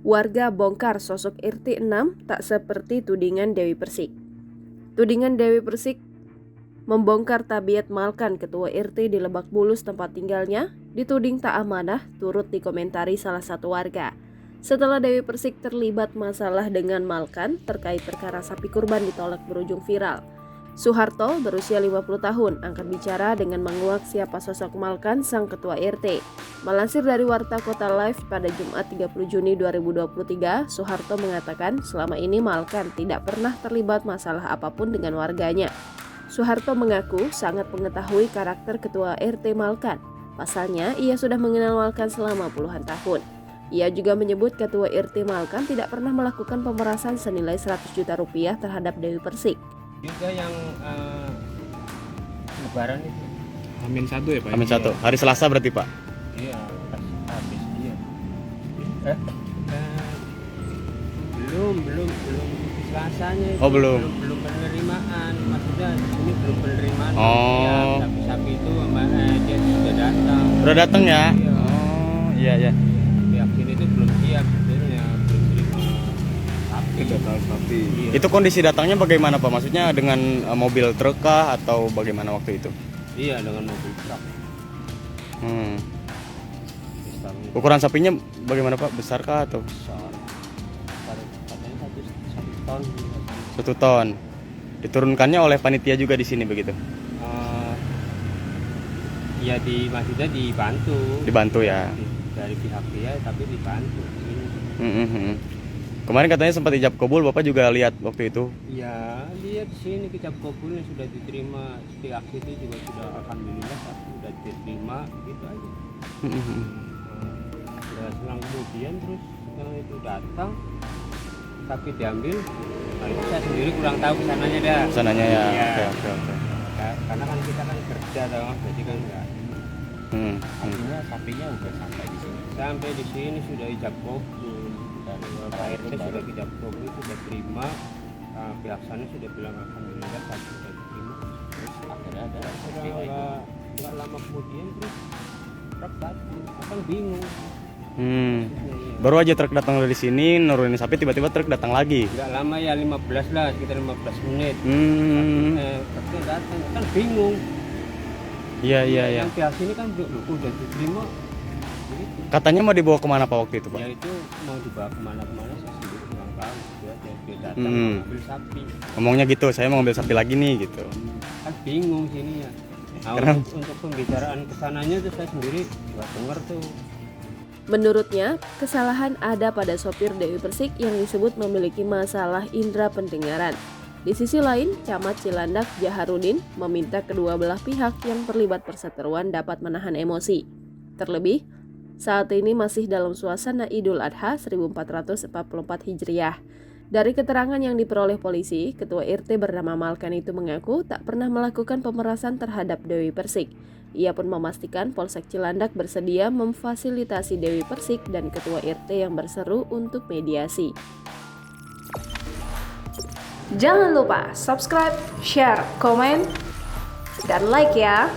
Warga bongkar sosok RT 6 tak seperti tudingan Dewi Persik. Tudingan Dewi Persik membongkar tabiat malkan ketua RT di Lebak Bulus tempat tinggalnya, dituding tak amanah, turut dikomentari salah satu warga. Setelah Dewi Persik terlibat masalah dengan malkan terkait perkara sapi kurban ditolak berujung viral. Soeharto berusia 50 tahun angkat bicara dengan menguak siapa sosok malkan sang ketua RT. Melansir dari Warta Kota Live pada Jumat 30 Juni 2023, Soeharto mengatakan selama ini malkan tidak pernah terlibat masalah apapun dengan warganya. Soeharto mengaku sangat mengetahui karakter ketua RT malkan. Pasalnya, ia sudah mengenal malkan selama puluhan tahun. Ia juga menyebut ketua RT malkan tidak pernah melakukan pemerasan senilai 100 juta rupiah terhadap Dewi Persik. Juga yang lebaran itu Amin 1 ya Pak? Amin 1, hari Selasa berarti Pak? iya habis dia belum Selasanya itu Oh, belum penerimaan, maksudnya ini belum penerimaan. Oh. Sapi itu dia sudah datang. Udah datang ya? Iya. Oh iya ya. Pihak sini itu belum siap sebenarnya, belum terima sapi. Sapi. Iya. Itu kondisi datangnya bagaimana Pak? Maksudnya dengan mobil truk kah atau bagaimana waktu itu? Iya, dengan mobil truk. Besarnya Ukuran sapinya bagaimana Pak? Besar kah atau? besar. Katanya 1 ton. 1 ton. Diturunkannya oleh panitia juga di sini begitu? Ya maksudnya dibantu. Dibantu ya. Dari pihak dia tapi dibantu. Kemarin katanya sempat ijab kabul, Bapak juga lihat waktu itu? Ya, lihat sini ijab kabulnya sudah diterima, pihak itu juga sudah alhamdulillah sudah diterima gitu aja. Ya, selang kemudian terus setelah itu datang sapi diambil. Nah, itu saya sendiri kurang tahu kesananya dah. Sananya ya. Iya. Oke. Ya, karena kan kita kan kerja toh, jadi kan enggak. Artinya sapinya udah sampai di sini. Sampai di sini sudah ijab kabul dan akhirnya sudah ijab kabul sudah terima. Pihak sana sudah bilang alhamdulillah sapi sudah diterima. Terus akhirnya ada sapi Sudah lagi. nggak lama kemudian terus truk datang, kan bingung. Baru aja truk datang dari sini nurunin sapi, tiba-tiba truk datang lagi. Nggak lama ya, 15 lah, sekitar 15 menit. Truknya datang, kan bingung. Iya. Yang pihak sini kan udah diterima. Begitu. Katanya mau dibawa kemana Pak waktu itu Pak? Ya itu mau dibawa kemana-kemana saya sendiri kurang tahu. Itu aja dia datang mengambil sapi. Ngomongnya gitu, saya mau ngambil sapi lagi nih gitu. Kan bingung sini ya. Nah, Karena untuk pembicaraan kesananya tuh saya sendiri nggak dengar tuh. Menurutnya, kesalahan ada pada sopir Dewi Persik yang disebut memiliki masalah indera pendengaran. Di sisi lain, Camat Cilandak Jaharudin meminta kedua belah pihak yang terlibat perseteruan dapat menahan emosi. Terlebih, saat ini masih dalam suasana Idul Adha 1444 Hijriah. Dari keterangan yang diperoleh polisi, ketua RT bernama Malkan itu mengaku tak pernah melakukan pemerasan terhadap Dewi Persik. Ia pun memastikan Polsek Cilandak bersedia memfasilitasi Dewi Persik dan ketua RT yang berseru untuk mediasi. Jangan lupa subscribe, share, komen, dan like ya!